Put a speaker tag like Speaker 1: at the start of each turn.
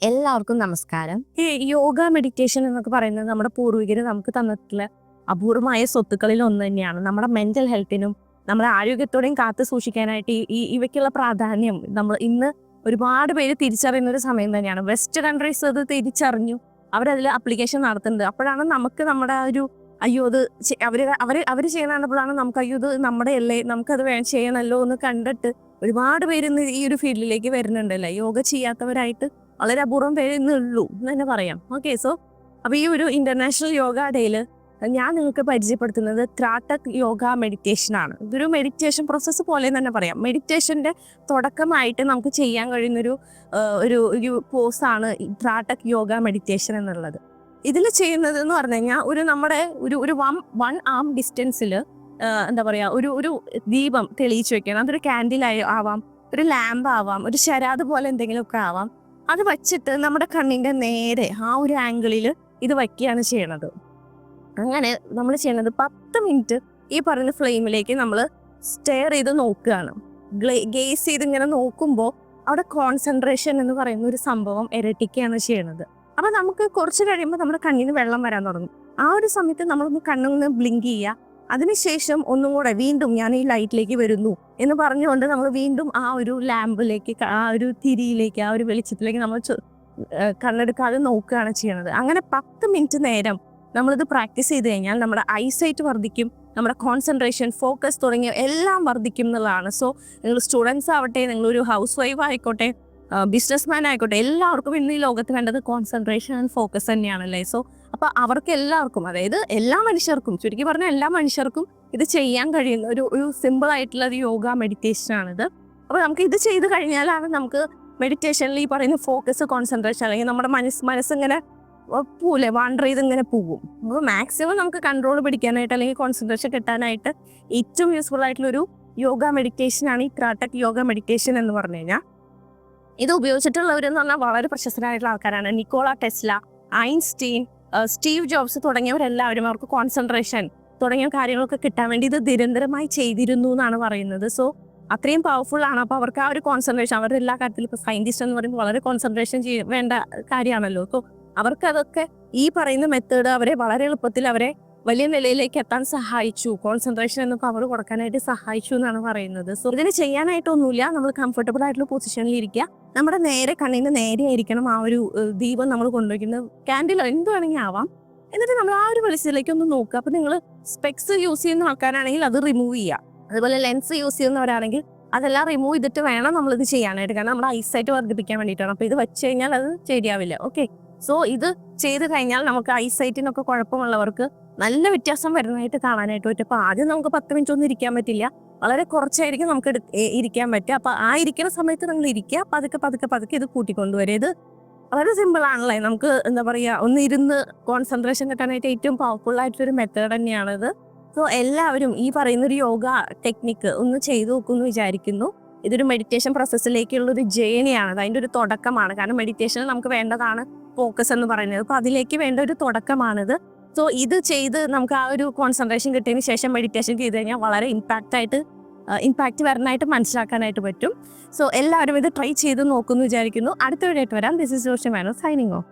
Speaker 1: എല്ലാവർക്കും നമസ്കാരം. ഈ യോഗ മെഡിറ്റേഷൻ എന്നൊക്കെ പറയുന്നത് നമ്മുടെ പൂർവികർ നമുക്ക് തന്നിട്ടുള്ള അപൂർവമായ സ്വത്തുക്കളിൽ ഒന്ന് തന്നെയാണ്. നമ്മുടെ മെന്റൽ ഹെൽത്തിനും നമ്മുടെ ആരോഗ്യത്തോടെയും കാത്തു സൂക്ഷിക്കാനായിട്ട് ഇവയ്ക്കുള്ള പ്രാധാന്യം നമ്മൾ ഇന്ന് ഒരുപാട് പേര് തിരിച്ചറിയുന്ന ഒരു സമയം തന്നെയാണ്. വെസ്റ്റ് കൺട്രീസ് അത് തിരിച്ചറിഞ്ഞു, അവരതിൽ അപ്ലിക്കേഷൻ നടത്തുന്നുണ്ട്. അപ്പോഴാണ് നമുക്ക് നമ്മുടെ ഒരു അയ്യോ ഇത് അവർ ചെയ്യണപ്പോഴാണ് നമുക്ക് അയ്യോ ഇത് നമ്മുടെ അല്ലേ, നമുക്കത് ചെയ്യണമല്ലോ എന്ന് കണ്ടിട്ട് ഒരുപാട് പേര് ഇന്ന് ഈ ഒരു ഫീൽഡിലേക്ക് വരുന്നുണ്ടല്ലേ. യോഗ ചെയ്യാത്തവരായിട്ട് വളരെ അപൂർവം പേര് ഇന്ന് ഉള്ളൂ എന്ന് തന്നെ പറയാം. ഓക്കെ, സോ അപ്പോൾ ഈ ഒരു ഇന്റർനാഷണൽ യോഗ ഡേയിൽ ഞാൻ നിങ്ങൾക്ക് പരിചയപ്പെടുത്തുന്നത് ത്രാട്ടക് യോഗ മെഡിറ്റേഷൻ ആണ്. ഇതൊരു മെഡിറ്റേഷൻ പ്രോസസ്സ് പോലെ തന്നെ പറയാം. മെഡിറ്റേഷൻ്റെ തുടക്കമായിട്ട് നമുക്ക് ചെയ്യാൻ കഴിയുന്നൊരു ഒരു പോസാണ് ത്രാട്ടക് യോഗ മെഡിറ്റേഷൻ എന്നുള്ളത്. ഇതിൽ ചെയ്യുന്നത് എന്ന് പറഞ്ഞു കഴിഞ്ഞാൽ നമ്മുടെ ഒരു വൺ ആം ഡിസ്റ്റൻസിൽ എന്താ പറയുക, ഒരു ദീപം തെളിയിച്ചു വെക്കണം. അതൊരു ക്യാൻഡിൽ ആവാം, ഒരു ലാമ്പ് ആവാം, ഒരു ശരാത് പോലെ എന്തെങ്കിലുമൊക്കെ ആവാം. അത് വച്ചിട്ട് നമ്മുടെ കണ്ണിൻ്റെ നേരെ ആ ഒരു ആംഗിളിൽ ഇത് വയ്ക്കുകയാണ് ചെയ്യണത്. അങ്ങനെ നമ്മൾ ചെയ്യണത് 10 മിനിറ്റ് ഈ പറയുന്ന ഫ്ലെയിമിലേക്ക് നമ്മൾ സ്റ്റെയർ ചെയ്ത് നോക്കുകയാണ്. ഗേസ് ചെയ്ത് ഇങ്ങനെ നോക്കുമ്പോൾ അവിടെ കോൺസെൻട്രേഷൻ എന്ന് പറയുന്ന ഒരു സംഭവം ഇരട്ടിക്കുകയാണ് ചെയ്യണത്. അപ്പം നമുക്ക് കുറച്ച് കഴിയുമ്പോൾ നമ്മുടെ കണ്ണിന് വെള്ളം വരാൻ തുടങ്ങും. ആ ഒരു സമയത്ത് നമ്മളൊന്ന് കണ്ണൊന്ന് ബ്ലിങ്ക് ചെയ്യുക. അതിനുശേഷം ഒന്നും കൂടെ വീണ്ടും ഞാൻ ഈ ലൈറ്റിലേക്ക് വരുന്നു എന്ന് പറഞ്ഞുകൊണ്ട് നമ്മൾ വീണ്ടും ആ ഒരു ലാമ്പിലേക്ക്, ആ ഒരു തിരിയിലേക്ക്, ആ ഒരു വെളിച്ചത്തിലേക്ക് നമ്മൾ കണ്ണെടുക്കാതെ നോക്കുകയാണ് ചെയ്യണത്. അങ്ങനെ 10 മിനിറ്റ് നേരം നമ്മളിത് പ്രാക്ടീസ് ചെയ്ത് കഴിഞ്ഞാൽ നമ്മുടെ ഐസൈറ്റ് വർദ്ധിക്കും, നമ്മുടെ കോൺസെൻട്രേഷൻ, ഫോക്കസ് തുടങ്ങിയ എല്ലാം വർദ്ധിക്കും എന്നുള്ളതാണ്. സോ നിങ്ങൾ സ്റ്റുഡൻസ് ആവട്ടെ, നിങ്ങളൊരു ഹൗസ് വൈഫ് ആയിക്കോട്ടെ, ബിസിനസ്മാൻ ആയിക്കോട്ടെ, എല്ലാവർക്കും ഇന്ന് ഈ ലോകത്ത് വേണ്ടത് കോൺസെൻട്രേഷൻ ആൻഡ് ഫോക്കസ് തന്നെയാണല്ലേ. സോ അപ്പോൾ അവർക്ക് എല്ലാവർക്കും, അതായത് എല്ലാ മനുഷ്യർക്കും, ചുരുക്കി പറഞ്ഞാൽ എല്ലാ മനുഷ്യർക്കും ഇത് ചെയ്യാൻ കഴിയുന്ന ഒരു സിമ്പിൾ ആയിട്ടുള്ള ഒരു യോഗ മെഡിറ്റേഷൻ ആണിത്. അപ്പോൾ നമുക്ക് ഇത് ചെയ്ത് കഴിഞ്ഞാലാണ് നമുക്ക് മെഡിറ്റേഷനിൽ ഈ പറയുന്ന ഫോക്കസ്, കോൺസെൻട്രേഷൻ, അല്ലെങ്കിൽ നമ്മുടെ മനസ്സിങ്ങനെ വാണ്ടർ ചെയ്ത് ഇങ്ങനെ പോകും. അപ്പോൾ മാക്സിമം നമുക്ക് കൺട്രോൾ പിടിക്കാനായിട്ട് അല്ലെങ്കിൽ കോൺസെൻട്രേഷൻ കിട്ടാനായിട്ട് ഏറ്റവും യൂസ്ഫുൾ ആയിട്ടുള്ളൊരു യോഗ മെഡിറ്റേഷനാണ് ഈ ത്രാട്ടക് യോഗ മെഡിറ്റേഷൻ എന്ന് പറഞ്ഞു കഴിഞ്ഞാൽ. ഇത് ഉപയോഗിച്ചിട്ടുള്ളവരെന്ന് പറഞ്ഞാൽ വളരെ പ്രശസ്തരായിട്ടുള്ള ആൾക്കാരാണ്. Nikola Tesla, Einstein, Steve Jobs തുടങ്ങിയവരെല്ലാവരും അവർക്ക് കോൺസെൻട്രേഷൻ തുടങ്ങിയ കാര്യങ്ങളൊക്കെ കിട്ടാൻ വേണ്ടി ഇത് നിരന്തരമായി ചെയ്തിരുന്നു എന്നാണ് പറയുന്നത്. സോ അത്രയും പവർഫുൾ ആണ്. അപ്പോൾ അവർക്ക് ആ ഒരു കോൺസെൻട്രേഷൻ, അവരുടെ എല്ലാ കാര്യത്തിലും, ഇപ്പോൾ സയൻറ്റിസ്റ്റ് എന്ന് പറയുമ്പോൾ വളരെ കോൺസെൻട്രേഷൻ വേണ്ട കാര്യമാണല്ലോ. സോ അവർക്കതൊക്കെ ഈ പറയുന്ന മെത്തേഡ് അവരെ വളരെ എളുപ്പത്തിൽ അവരെ വലിയ നിലയിലേക്ക് എത്താൻ സഹായിച്ചു. കോൺസെൻട്രേഷൻ എന്ന പവർ കൊടുക്കാനായിട്ട് സഹായിച്ചു എന്നാണ് പറയുന്നത്. സോ ഇതിന് ചെയ്യാനായിട്ടൊന്നുമില്ല, നമ്മൾ കംഫർട്ടബിൾ ആയിട്ടുള്ള പൊസിഷനിൽ ഇരിക്കുക. നമ്മുടെ നേരെ കണ്ണിന് നേരെ ആയിരിക്കണം ആ ഒരു ദീപം നമ്മൾ കൊണ്ടുവയ്ക്കുന്നത്. ക്യാൻഡിലോ എന്ത് വേണമെങ്കിൽ ആവാം. എന്നിട്ട് നമ്മൾ ആ ഒരു വെളിച്ചത്തിലേക്ക് ഒന്ന് നോക്കുക. അപ്പോൾ നിങ്ങൾ സ്പെക്സ് യൂസ് ചെയ്യുന്ന ആൾക്കാരാണെങ്കിൽ അത് റിമൂവ് ചെയ്യുക. അതുപോലെ ലെൻസ് യൂസ് ചെയ്യുന്നവരാണെങ്കിൽ അതെല്ലാം റിമൂവ് ചെയ്തിട്ട് വേണം നമ്മളിത് ചെയ്യാനായിട്ട്. കാരണം നമ്മുടെ ഐസൈറ്റ് വർദ്ധിപ്പിക്കാൻ വേണ്ടിയിട്ടാണ്. അപ്പോൾ ഇത് വെച്ച് കഴിഞ്ഞാൽ അത് ശരിയാവില്ല. ഓക്കെ, സോ ഇത് ചെയ്ത് കഴിഞ്ഞാൽ നമുക്ക് ഐസൈറ്റിനൊക്കെ കുഴപ്പമുള്ളവർക്ക് നല്ല വ്യത്യാസം വരുന്നതായിട്ട് കാണാനായിട്ട് പറ്റും. അപ്പോൾ ആദ്യം നമുക്ക് 10 മിനിറ്റ് ഒന്നും ഇരിക്കാൻ പറ്റില്ല, വളരെ കുറച്ചായിരിക്കും നമുക്ക് ഇരിക്കാൻ പറ്റുക. അപ്പോൾ ആ ഇരിക്കുന്ന സമയത്ത് നിങ്ങൾ ഇരിക്കുക, പതുക്കെ ഇത് കൂട്ടിക്കൊണ്ടുവരും. ഇത് വളരെ സിമ്പിൾ ആണല്ലേ. നമുക്ക് എന്താ പറയുക, ഒന്ന് ഇരുന്ന് കോൺസെൻട്രേഷൻ കിട്ടാനായിട്ട് ഏറ്റവും പവർഫുൾ ആയിട്ടൊരു മെത്തേഡ് തന്നെയാണിത്. സോ എല്ലാവരും ഈ പറയുന്നൊരു യോഗ ടെക്നിക്ക് ഒന്ന് ചെയ്തു നോക്കുമെന്ന് വിചാരിക്കുന്നു. ഇതൊരു മെഡിറ്റേഷൻ പ്രോസസ്സിലേക്കുള്ളൊരു ജേണിയാണ്, അതിൻ്റെ ഒരു തുടക്കമാണ്. കാരണം മെഡിറ്റേഷനിൽ നമുക്ക് വേണ്ടതാണ് ഫോക്കസ് എന്ന് പറയുന്നത്. അപ്പോൾ അതിലേക്ക് വേണ്ട ഒരു തുടക്കമാണിത്. സോ ഇത് ചെയ്ത് നമുക്ക് ആ ഒരു കോൺസെൻട്രേഷൻ കിട്ടിയതിന് ശേഷം മെഡിറ്റേഷൻ ചെയ്ത് കഴിഞ്ഞാൽ വളരെ ഇമ്പാക്റ്റ് വരാനായിട്ട് മനസ്സിലാക്കാനായിട്ട് പറ്റും. സോ എല്ലാവരും ഇത് ട്രൈ ചെയ്ത് നോക്കുമെന്ന് വിചാരിക്കുന്നു. അടുത്ത വീഡിയോ ആയിട്ട് വരാം. This is Joshi Mano signing of.